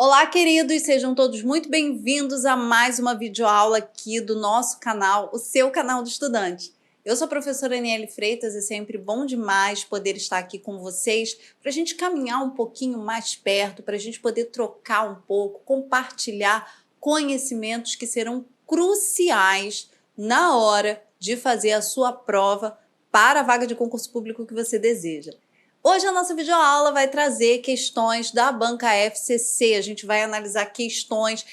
Olá, queridos, sejam todos muito bem-vindos a mais uma videoaula aqui do nosso canal, o seu canal do estudante. Eu sou a professora Aniele Freitas e é sempre bom demais poder estar aqui com vocês para a gente caminhar um pouquinho mais perto, para a gente poder trocar um pouco, compartilhar conhecimentos que serão cruciais na hora de fazer a sua prova para a vaga de concurso público que você deseja. Hoje a nossa videoaula vai trazer questões da banca FCC, a gente vai analisar questões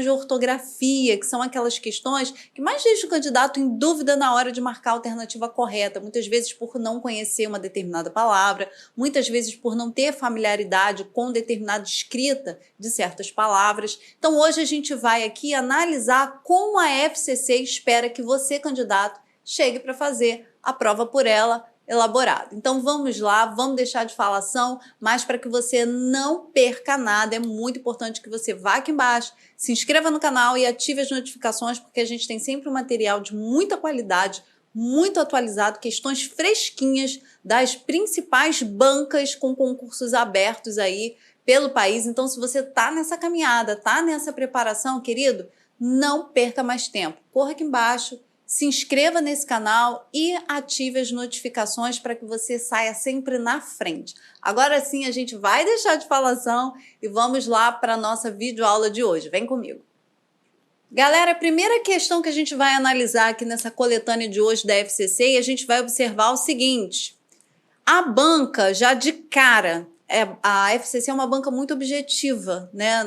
de ortografia, que são aquelas questões que mais deixam o candidato em dúvida na hora de marcar a alternativa correta, muitas vezes por não conhecer uma determinada palavra, muitas vezes por não ter familiaridade com determinada escrita de certas palavras. Então hoje a gente vai aqui analisar como a FCC espera que você, candidato, chegue para fazer a prova por ela, elaborado. Então vamos lá, vamos deixar de falação, mas para que você não perca nada, é muito importante que você vá aqui embaixo, se inscreva no canal e ative as notificações, porque a gente tem sempre um material de muita qualidade, muito atualizado, questões fresquinhas das principais bancas com concursos abertos aí pelo país. Então, se você está nessa caminhada, está nessa preparação, querido, não perca mais tempo. Corra aqui embaixo, se inscreva nesse canal e ative as notificações para que você saia sempre na frente. Agora sim, a gente vai deixar de falação e vamos lá para a nossa videoaula de hoje. Vem comigo. Galera, a primeira questão que a gente vai analisar aqui nessa coletânea de hoje da FCC, e a gente vai observar o seguinte. A banca, já de cara, a FCC é uma banca muito objetiva, né,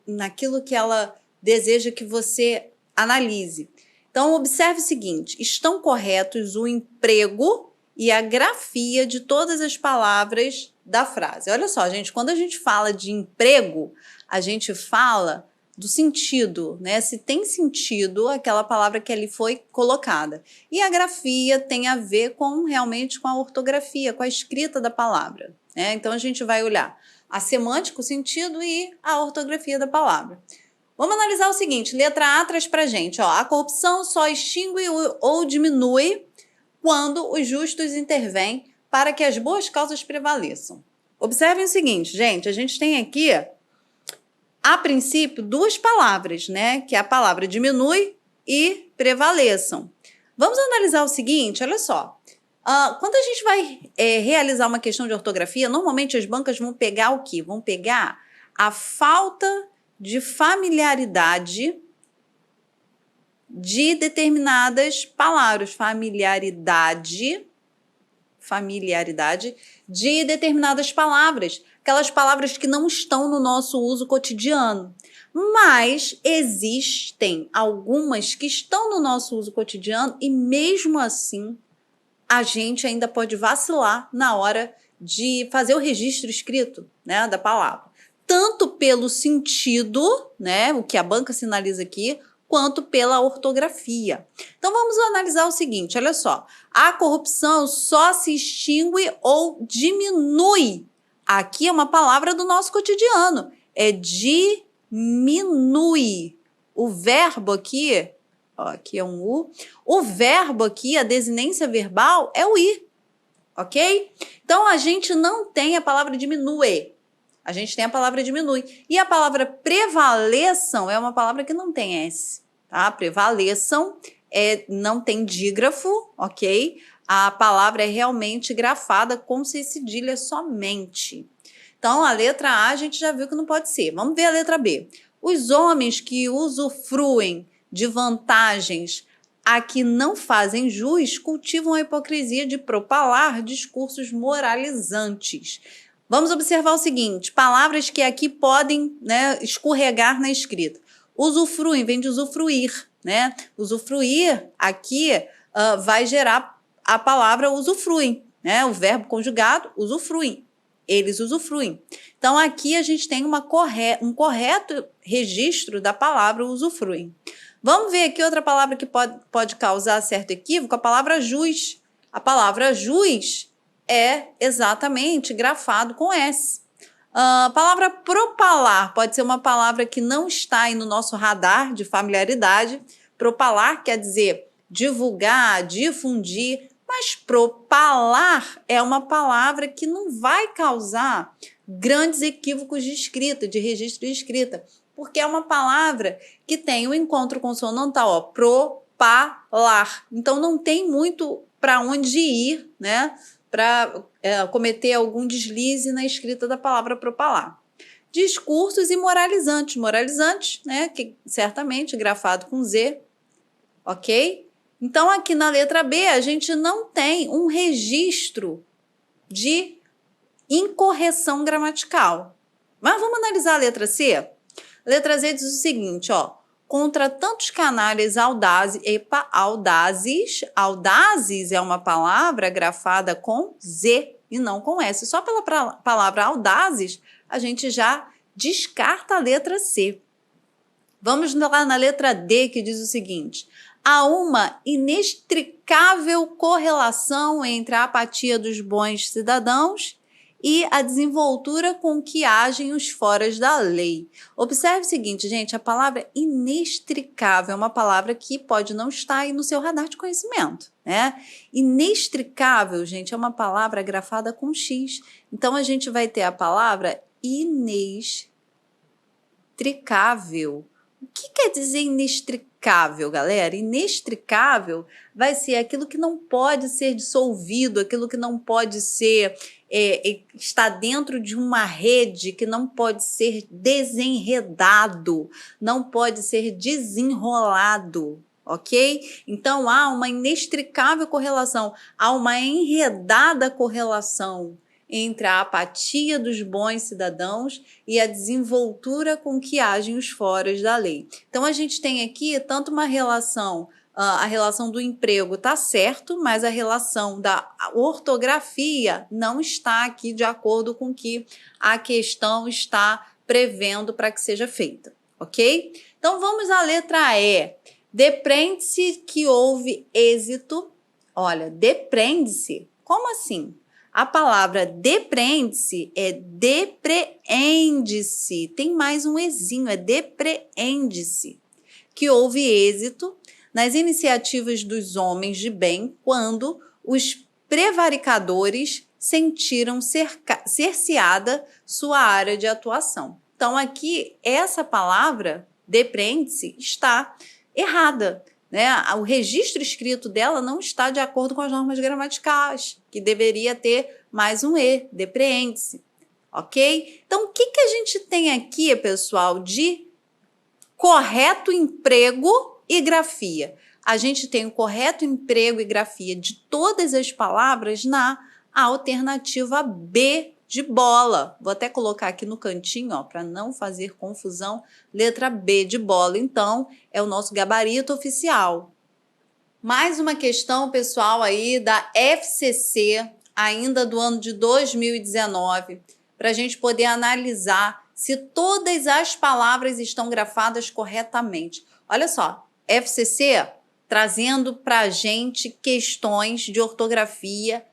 naquilo que ela deseja que você analise. Então, observe o seguinte, estão corretos o emprego e a grafia de todas as palavras da frase. Olha só, gente, quando a gente fala de emprego, a gente fala do sentido, né? Se tem sentido aquela palavra que ali foi colocada. E a grafia tem a ver realmente com a ortografia, com a escrita da palavra, né? Então, a gente vai olhar a semântica, o sentido e a ortografia da palavra. Vamos analisar o seguinte, letra A traz pra gente, ó, a corrupção só extingue ou diminui quando os justos intervêm para que as boas causas prevaleçam. Observem o seguinte, gente, a gente tem aqui, a princípio, duas palavras, né, que é a palavra diminui e prevaleçam. Vamos analisar o seguinte, olha só, quando a gente vai realizar uma questão de ortografia, normalmente as bancas vão pegar o quê? Vão pegar a falta de familiaridade de determinadas palavras, familiaridade de determinadas palavras, aquelas palavras que não estão no nosso uso cotidiano. Mas existem algumas que estão no nosso uso cotidiano e mesmo assim a gente ainda pode vacilar na hora de fazer o registro escrito, né, da palavra. Tanto pelo sentido, né, o que a banca sinaliza aqui, quanto pela ortografia. Então, vamos analisar o seguinte, olha só. A corrupção só se extingue ou diminui. Aqui é uma palavra do nosso cotidiano. É diminui. O verbo aqui, ó, aqui é um U. O verbo aqui, a desinência verbal, é o I. Ok? Então, a gente não tem a palavra diminui. A gente tem a palavra diminui. E a palavra prevaleçam é uma palavra que não tem S, tá? Prevaleçam não tem dígrafo, ok? A palavra é realmente grafada com C cedilha somente. Então, a letra A a gente já viu que não pode ser. Vamos ver a letra B. Os homens que usufruem de vantagens a que não fazem jus cultivam a hipocrisia de propalar discursos moralizantes. Vamos observar o seguinte, palavras que aqui podem, né, escorregar na escrita. Usufruem, vem de usufruir, né? Usufruir aqui vai gerar a palavra usufruem, né? O verbo conjugado, usufruem. Eles usufruem. Então, aqui a gente tem um correto registro da palavra usufruem. Vamos ver aqui outra palavra que pode causar certo equívoco, a palavra jus. A palavra jus é exatamente grafado com S. A palavra propalar pode ser uma palavra que não está aí no nosso radar de familiaridade. Propalar quer dizer divulgar, difundir, mas propalar é uma palavra que não vai causar grandes equívocos de escrita, de registro de escrita, porque é uma palavra que tem o encontro consonantal, ó, propalar. Então não tem muito para onde ir, né, para cometer algum deslize na escrita da palavra propalar. Discursos e moralizantes. Moralizantes, né, que certamente grafado com Z, ok? Então aqui na letra B a gente não tem um registro de incorreção gramatical. Mas vamos analisar a letra C? A letra Z diz o seguinte, ó, contra tantos canalhas audazes, audazes é uma palavra grafada com Z e não com S. Só pela palavra audazes, a gente já descarta a letra C. Vamos lá na letra D, que diz o seguinte, há uma inextricável correlação entre a apatia dos bons cidadãos e a desenvoltura com que agem os foras da lei. Observe o seguinte, gente, a palavra inextricável é uma palavra que pode não estar aí no seu radar de conhecimento, né? Inextricável, gente, é uma palavra grafada com X. Então, a gente vai ter a palavra inextricável. O que quer dizer inextricável, galera? Inextricável vai ser aquilo que não pode ser dissolvido, aquilo que não pode ser, está dentro de uma rede, que não pode ser desenredado, não pode ser desenrolado, ok? Então, há uma inextricável correlação, há uma enredada correlação entre a apatia dos bons cidadãos e a desenvoltura com que agem os foras da lei. Então, a gente tem aqui tanto uma relação, a relação do emprego está certo, mas a relação da ortografia não está aqui de acordo com o que a questão está prevendo para que seja feita, ok? Então, vamos à letra E. Depreende-se que houve êxito. Olha, depreende-se. Como assim? A palavra depreende-se é depreende-se. Tem mais um ezinho, é depreende-se. Que houve êxito nas iniciativas dos homens de bem quando os prevaricadores sentiram cerceada sua área de atuação. Então, aqui, essa palavra, depreende-se, está errada. Né? O registro escrito dela não está de acordo com as normas gramaticais, que deveria ter mais um E, depreende-se, ok? Então, o que a gente tem aqui, pessoal, de correto emprego e grafia? A gente tem o correto emprego e grafia de todas as palavras na alternativa B de bola. Vou até colocar aqui no cantinho, para não fazer confusão, letra B de bola. Então, é o nosso gabarito oficial. Mais uma questão, pessoal, aí da FCC, ainda do ano de 2019, para a gente poder analisar se todas as palavras estão grafadas corretamente. Olha só, FCC trazendo para a gente questões de ortografia,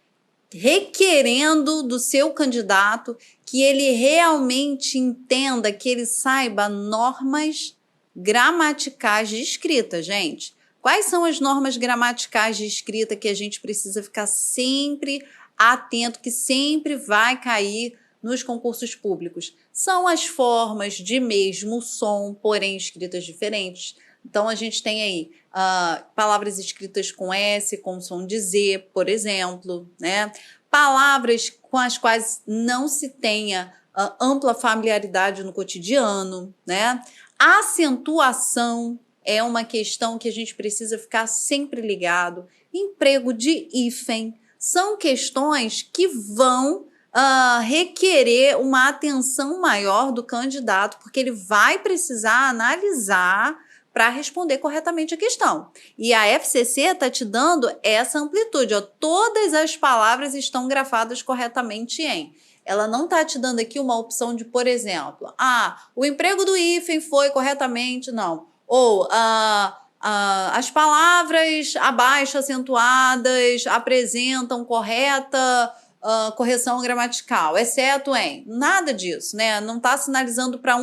requerendo do seu candidato que ele realmente entenda, que ele saiba normas gramaticais de escrita, gente. Quais são as normas gramaticais de escrita que a gente precisa ficar sempre atento, que sempre vai cair nos concursos públicos? São as formas de mesmo som, porém escritas diferentes. Então, a gente tem aí palavras escritas com S, com som de Z, por exemplo, né? Palavras com as quais não se tenha ampla familiaridade no cotidiano, né? Acentuação é uma questão que a gente precisa ficar sempre ligado. Emprego de hífen são questões que vão requerer uma atenção maior do candidato, porque ele vai precisar analisar para responder corretamente a questão. E a FCC está te dando essa amplitude. Ó, todas as palavras estão grafadas corretamente em. Ela não está te dando aqui uma opção de, por exemplo, o emprego do hífen foi corretamente, não. Ou as palavras abaixo acentuadas apresentam correta correção gramatical, exceto em. Nada disso, né? Não está sinalizando para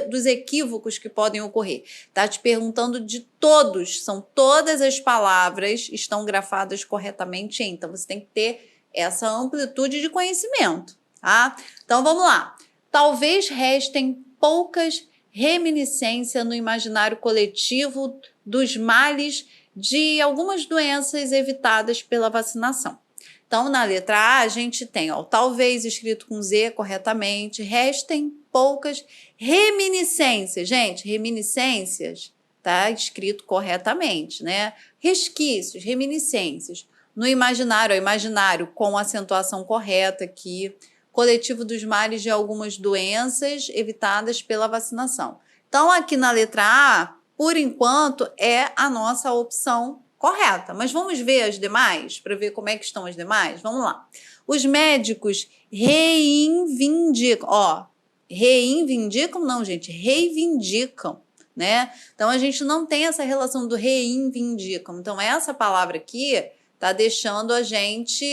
dos equívocos que podem ocorrer. Está te perguntando de todos, são todas as palavras estão grafadas corretamente em. Então, você tem que ter essa amplitude de conhecimento, tá? Então, vamos lá. Talvez restem poucas reminiscências no imaginário coletivo dos males de algumas doenças evitadas pela vacinação. Então, na letra A, a gente tem, ó, talvez escrito com Z corretamente, restem poucas reminiscências. Gente, reminiscências tá escrito corretamente, né? Resquícios, reminiscências. No imaginário, ó, imaginário com acentuação correta aqui, coletivo dos males de algumas doenças evitadas pela vacinação. Então, aqui na letra A, por enquanto, é a nossa opção correta. Mas vamos ver as demais, para ver como é que estão as demais? Vamos lá. Os médicos reivindicam, ó, reivindicam não, gente, reivindicam, né? Então, a gente não tem essa relação do reivindicam. Então, essa palavra aqui está deixando a gente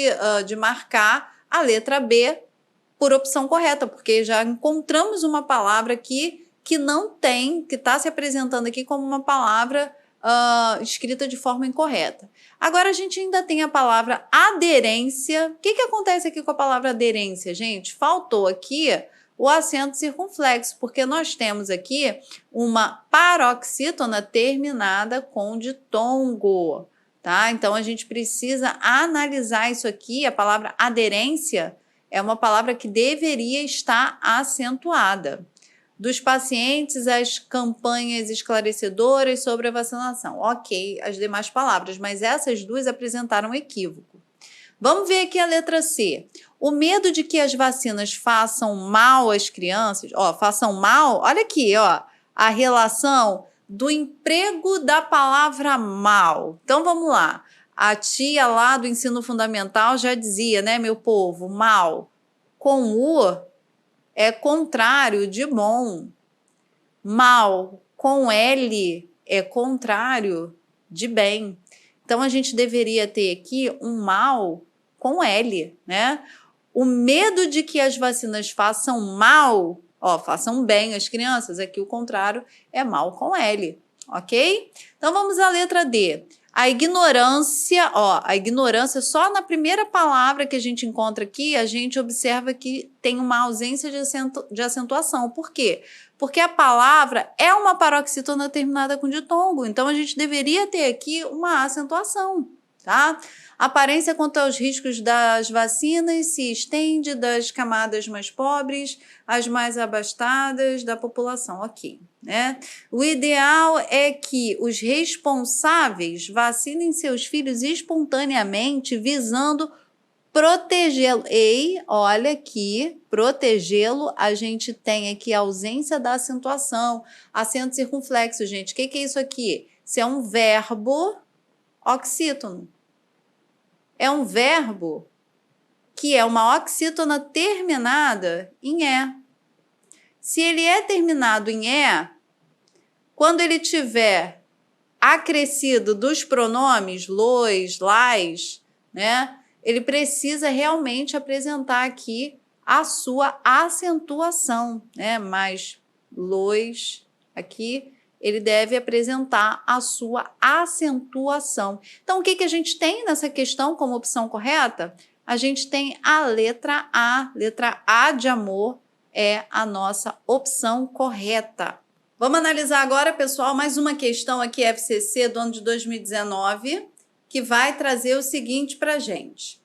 de marcar a letra B por opção correta, porque já encontramos uma palavra aqui que não tem, que está se apresentando aqui como uma palavra escrita de forma incorreta. Agora, a gente ainda tem a palavra aderência. O que acontece aqui com a palavra aderência, gente? Faltou aqui o acento circunflexo, porque nós temos aqui uma paroxítona terminada com ditongo, tá? Então, a gente precisa analisar isso aqui. A palavra aderência é uma palavra que deveria estar acentuada. Dos pacientes, as campanhas esclarecedoras sobre a vacinação. Ok, as demais palavras, mas essas duas apresentaram equívoco. Vamos ver aqui a letra C. O medo de que as vacinas façam mal às crianças, ó, façam mal, olha aqui, ó, a relação do emprego da palavra mal. Então, vamos lá. A tia lá do ensino fundamental já dizia, né, meu povo, mal com U é contrário de bom. Mal com L é contrário de bem. Então, a gente deveria ter aqui um mal com L, né? O medo de que as vacinas façam mal, ó, façam bem às crianças, aqui o contrário é mal com L, ok? Então, vamos à letra D. A ignorância, ó, a ignorância, só na primeira palavra que a gente encontra aqui, a gente observa que tem uma ausência de acentuação. Por quê? Porque a palavra é uma paroxítona terminada com ditongo, então a gente deveria ter aqui uma acentuação, tá? A aparência quanto aos riscos das vacinas se estende das camadas mais pobres às mais abastadas da população, ok, né? O ideal é que os responsáveis vacinem seus filhos espontaneamente, visando protegê-lo. Ei, olha aqui, protegê-lo, a gente tem aqui a ausência da acentuação, acento circunflexo, gente. O que é isso aqui? Isso é um verbo oxítono. É um verbo que é uma oxítona terminada em E. Se ele é terminado em E, quando ele tiver acrescido dos pronomes lois, lais, né, ele precisa realmente apresentar aqui a sua acentuação, né? Mas lois aqui, ele deve apresentar a sua acentuação. Então, o que a gente tem nessa questão como opção correta? A gente tem a letra A de amor é a nossa opção correta. Vamos analisar agora, pessoal, mais uma questão aqui FCC do ano de 2019, que vai trazer o seguinte para a gente.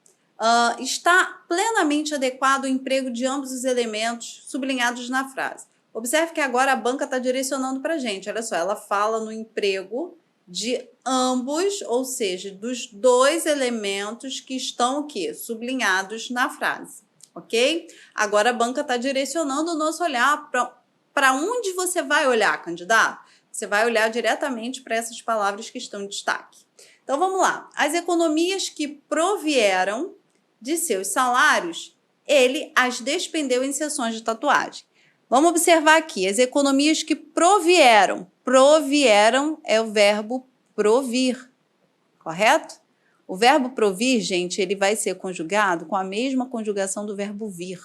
Está plenamente adequado o emprego de ambos os elementos sublinhados na frase. Observe que agora a banca está direcionando para a gente. Olha só, ela fala no emprego de ambos, ou seja, dos dois elementos que estão aqui, sublinhados na frase, ok? Agora a banca está direcionando o nosso olhar para onde você vai olhar, candidato? Você vai olhar diretamente para essas palavras que estão em destaque. Então, vamos lá. As economias que provieram de seus salários, ele as despendeu em sessões de tatuagem. Vamos observar aqui, as economias que provieram. Provieram é o verbo provir, correto? O verbo provir, gente, ele vai ser conjugado com a mesma conjugação do verbo vir.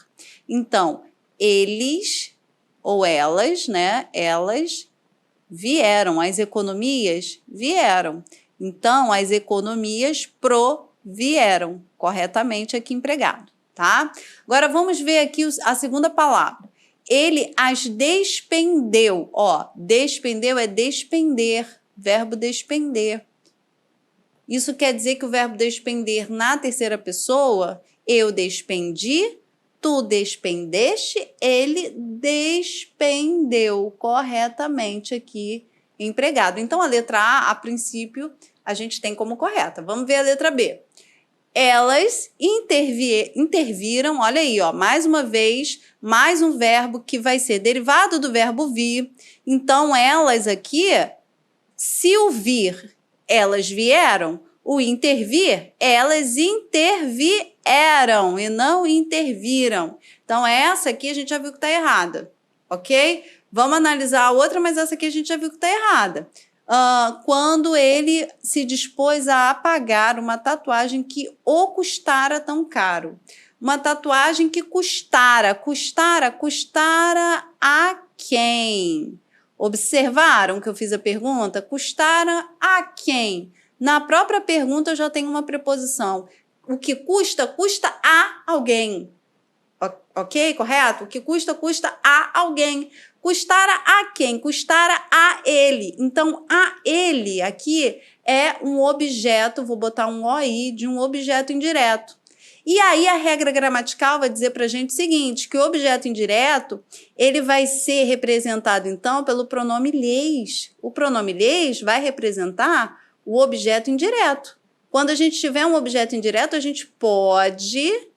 Então, eles ou elas, né? Elas vieram, as economias vieram. Então, as economias provieram, corretamente aqui empregado, tá? Agora vamos ver aqui a segunda palavra. Ele as despendeu. Ó, despendeu é despender, verbo despender. Isso quer dizer que o verbo despender na terceira pessoa, eu despendi, tu despendeste, ele despendeu corretamente aqui empregado. Então, a letra A princípio, a gente tem como correta. Vamos ver a letra B. Elas interviram, olha aí, ó, mais uma vez, mais um verbo que vai ser derivado do verbo vir. Então, elas aqui, se o vir, elas vieram, o intervir, elas intervieram e não interviram. Então, essa aqui a gente já viu que está errada, ok? Vamos analisar a outra, mas essa aqui a gente já viu que está errada. Quando ele se dispôs a apagar uma tatuagem que o custara tão caro. Uma tatuagem que custara a quem? Observaram que eu fiz a pergunta? Custara a quem? Na própria pergunta eu já tenho uma preposição. O que custa, custa a alguém. Ok? Correto? O que custa, custa a alguém. Custara a quem? Custara a ele. Então, a ele aqui é um objeto, vou botar um OI, de um objeto indireto. E aí a regra gramatical vai dizer para a gente o seguinte, que o objeto indireto, ele vai ser representado, então, pelo pronome lhes. O pronome lhes vai representar o objeto indireto. Quando a gente tiver um objeto indireto, a gente pode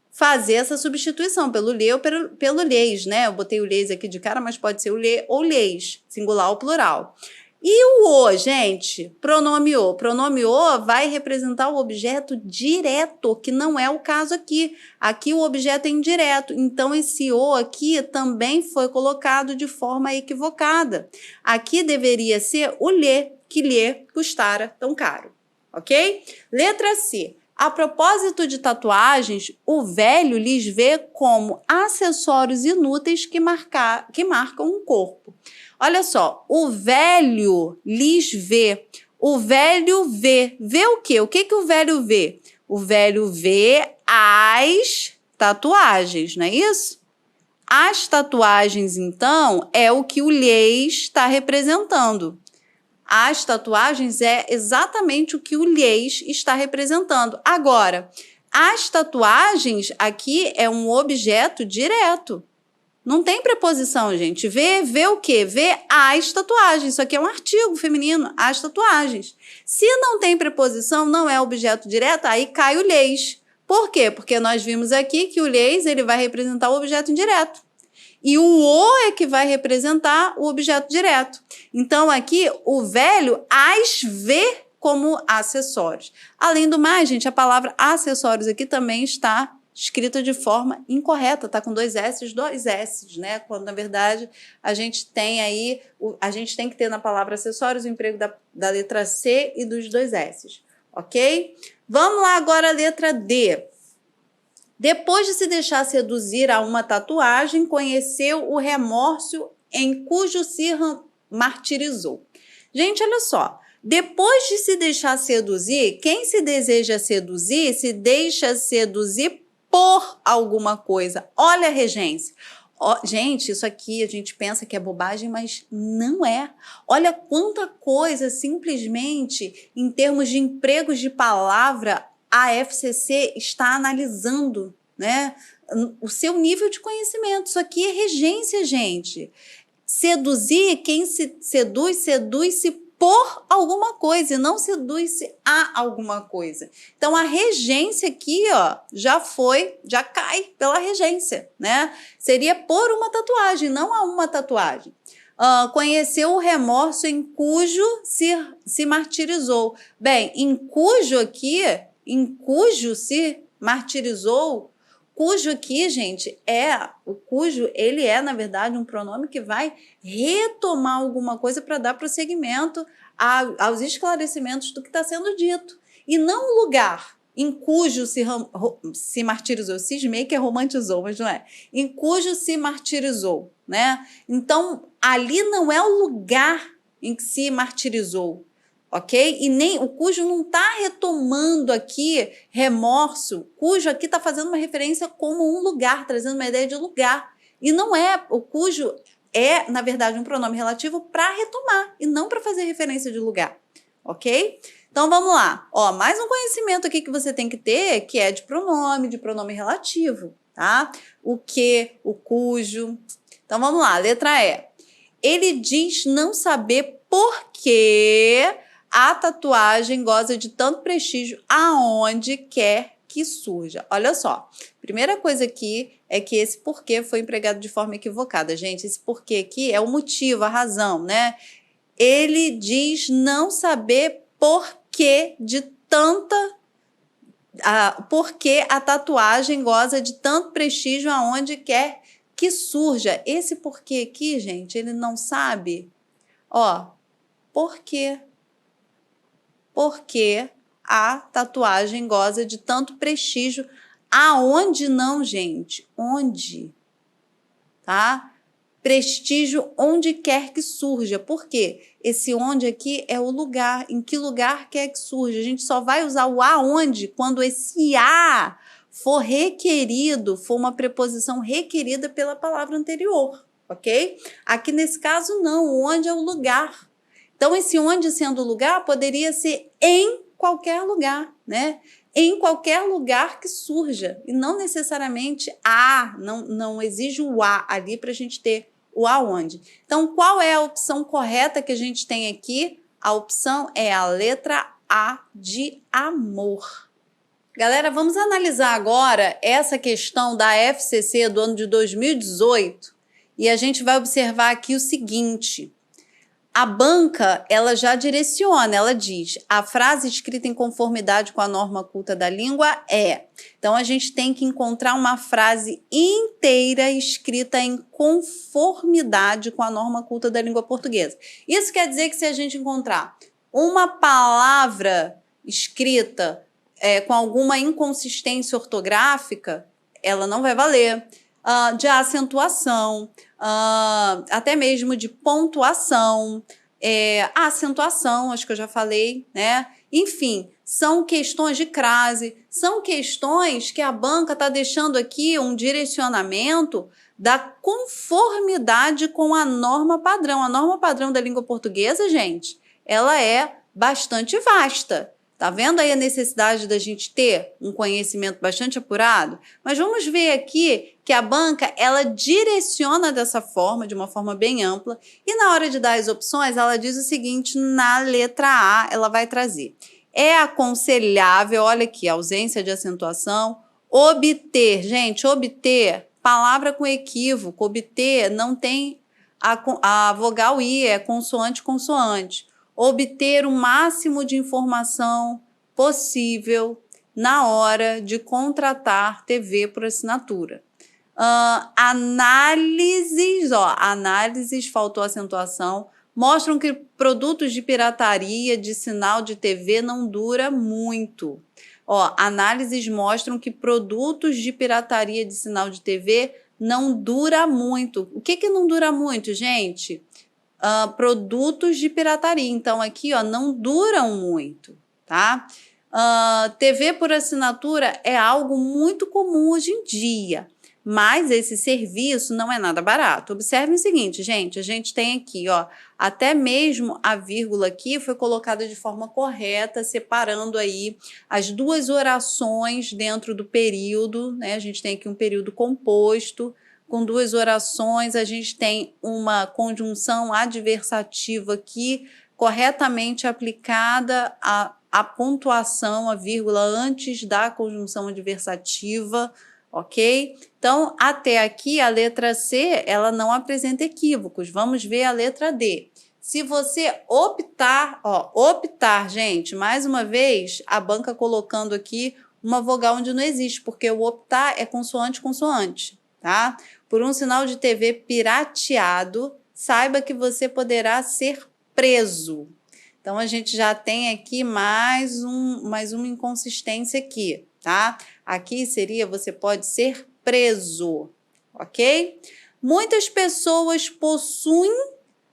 fazer essa substituição pelo lhe ou pelo lhes, né? Eu botei o lhes aqui de cara, mas pode ser o lhe ou lhes, singular ou plural. E o o, gente? Pronome o. Pronome o vai representar o objeto direto, que não é o caso aqui. Aqui o objeto é indireto, então esse o aqui também foi colocado de forma equivocada. Aqui deveria ser o lhe, que lhe custara tão caro, ok? Letra C. A propósito de tatuagens, o velho lhes vê como acessórios inúteis que marcam um corpo. Olha só, o velho lhes vê. O velho vê. Vê o quê? O que que o velho vê? O velho vê as tatuagens, não é isso? As tatuagens, então, é o que o lhes está representando. As tatuagens é exatamente o que o lhes está representando. Agora, as tatuagens aqui é um objeto direto. Não tem preposição, gente. Vê o quê? Vê as tatuagens. Isso aqui é um artigo feminino, as tatuagens. Se não tem preposição, não é objeto direto, aí cai o lhes. Por quê? Porque nós vimos aqui que o lhes ele vai representar o objeto indireto. E o é que vai representar o objeto direto. Então, aqui, o velho as vê como acessórios. Além do mais, gente, a palavra acessórios aqui também está escrita de forma incorreta, está com dois S, né? Quando, na verdade, a gente tem aí, a gente tem que ter na palavra acessórios o emprego da letra C e dos dois S, ok? Vamos lá agora a letra D. Depois de se deixar seduzir a uma tatuagem, conheceu o remorso em cujo se martirizou. Gente, olha só. Depois de se deixar seduzir, quem se deseja seduzir, se deixa seduzir por alguma coisa. Olha a regência. Gente, isso aqui a gente pensa que é bobagem, mas não é. Olha quanta coisa, simplesmente, em termos de empregos de palavra, a FCC está analisando, né, o seu nível de conhecimento. Isso aqui é regência, gente. Seduzir, quem se seduz, seduz-se por alguma coisa e não seduz-se a alguma coisa. Então, a regência aqui, ó, já cai pela regência, né? Seria por uma tatuagem, não a uma tatuagem. Conheceu o remorso em cujo se martirizou. Bem, em cujo aqui, em cujo se martirizou, cujo aqui, gente, o cujo, ele é, na verdade, um pronome que vai retomar alguma coisa para dar prosseguimento aos esclarecimentos do que está sendo dito. E não o lugar em cujo se martirizou. Cismei que é romantizou, mas não é. Em cujo se martirizou, né? Então, ali não é o lugar em que se martirizou. ok? E nem o cujo não está retomando aqui remorso, cujo aqui está fazendo uma referência como um lugar, trazendo uma ideia de lugar. E não é, o cujo é, na verdade, um pronome relativo para retomar e não para fazer referência de lugar, ok? Então vamos lá, ó, mais um conhecimento aqui que você tem que ter, que é de pronome relativo, tá? O que, o cujo. Então vamos lá, letra E. Ele diz não saber por que a tatuagem goza de tanto prestígio aonde quer que surja. Olha só, primeira coisa aqui é que esse porquê foi empregado de forma equivocada. Gente, esse porquê aqui é o motivo, a razão, né? Ele diz não saber porquê de tanta... porque a tatuagem goza de tanto prestígio aonde quer que surja. Esse porquê aqui, gente, ele não sabe. Ó, por quê? Porque a tatuagem goza de tanto prestígio. Aonde não, gente? Onde? Tá? Prestígio onde quer que surja. Por quê? Esse onde aqui é o lugar. Em que lugar quer que surja? A gente só vai usar o aonde quando esse a for requerido, for uma preposição requerida pela palavra anterior, ok? Aqui nesse caso não, o onde é o lugar. Então esse onde sendo lugar poderia ser em qualquer lugar, né? Em qualquer lugar que surja, e não necessariamente a, não exige o a ali para a gente ter o aonde. Então, qual é a opção correta que a gente tem aqui? A opção é a letra A de amor. Galera, vamos analisar agora essa questão da FCC do ano de 2018 e a gente vai observar aqui o seguinte. A banca, ela já direciona, ela diz, a frase escrita em conformidade com a norma culta da língua é. Então, a gente tem que encontrar uma frase inteira escrita em conformidade com a norma culta da língua portuguesa. Isso quer dizer que se a gente encontrar uma palavra escrita com alguma inconsistência ortográfica, ela não vai valer. De acentuação, até mesmo de pontuação, acentuação, acho que eu já falei, né? Enfim, são questões de crase, são questões que a banca está deixando aqui um direcionamento da conformidade com a norma padrão. A norma padrão da língua portuguesa, gente, ela é bastante vasta. Tá vendo aí a necessidade da gente ter um conhecimento bastante apurado? Mas vamos ver aqui que a banca, ela direciona dessa forma, de uma forma bem ampla, e na hora de dar as opções, ela diz o seguinte, na letra A, ela vai trazer. É aconselhável, olha aqui, ausência de acentuação, obter, gente, obter, palavra com equívoco, obter não tem a vogal I, é consoante. Obter o máximo de informação possível na hora de contratar TV por assinatura. Análises, faltou acentuação, mostram que produtos de pirataria de sinal de TV não dura muito. Análises mostram que produtos de pirataria de sinal de TV não dura muito. O que não dura muito, gente? Produtos de pirataria. Então, aqui, não duram muito, tá? TV por assinatura é algo muito comum hoje em dia, mas esse serviço não é nada barato. Observe o seguinte, gente, a gente tem aqui, até mesmo a vírgula aqui foi colocada de forma correta, separando aí as duas orações dentro do período, né? A gente tem aqui um período composto, com duas orações, a gente tem uma conjunção adversativa aqui, corretamente aplicada a pontuação, a vírgula antes da conjunção adversativa, ok? Então, até aqui, a letra C, ela não apresenta equívocos. Vamos ver a letra D. Se você optar, optar, gente, mais uma vez, a banca colocando aqui uma vogal onde não existe, porque o optar é consoante, tá? Por um sinal de TV pirateado, saiba que você poderá ser preso. Então, a gente já tem aqui mais uma inconsistência aqui, tá? Aqui seria, você pode ser preso, ok? Muitas pessoas possuem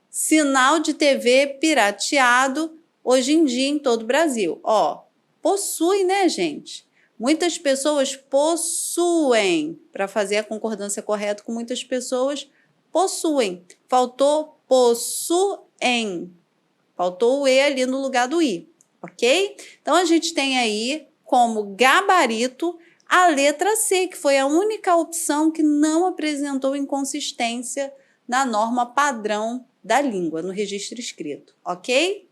sinal de TV pirateado hoje em dia em todo o Brasil. Ó, possui, né, gente? Muitas pessoas possuem. Para fazer a concordância correta com muitas pessoas, possuem. Faltou possuem. Faltou o E ali no lugar do I, ok? Então, a gente tem aí como gabarito a letra C, que foi a única opção que não apresentou inconsistência na norma padrão da língua, no registro escrito, ok?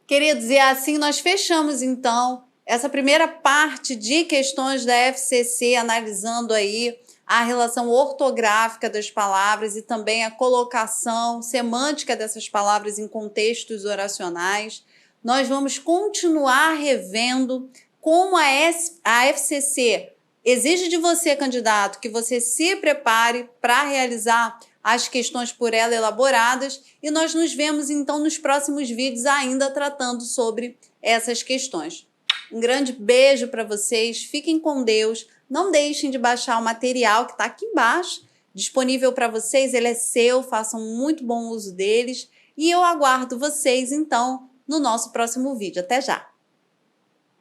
Queridos, e assim nós fechamos, então, essa primeira parte de questões da FCC, analisando aí a relação ortográfica das palavras e também a colocação semântica dessas palavras em contextos oracionais. Nós vamos continuar revendo como a FCC exige de você, candidato, que você se prepare para realizar as questões por ela elaboradas, e nós nos vemos então nos próximos vídeos ainda tratando sobre essas questões. Um grande beijo para vocês, fiquem com Deus, não deixem de baixar o material que está aqui embaixo, disponível para vocês, ele é seu, façam muito bom uso deles, e eu aguardo vocês então no nosso próximo vídeo. Até já!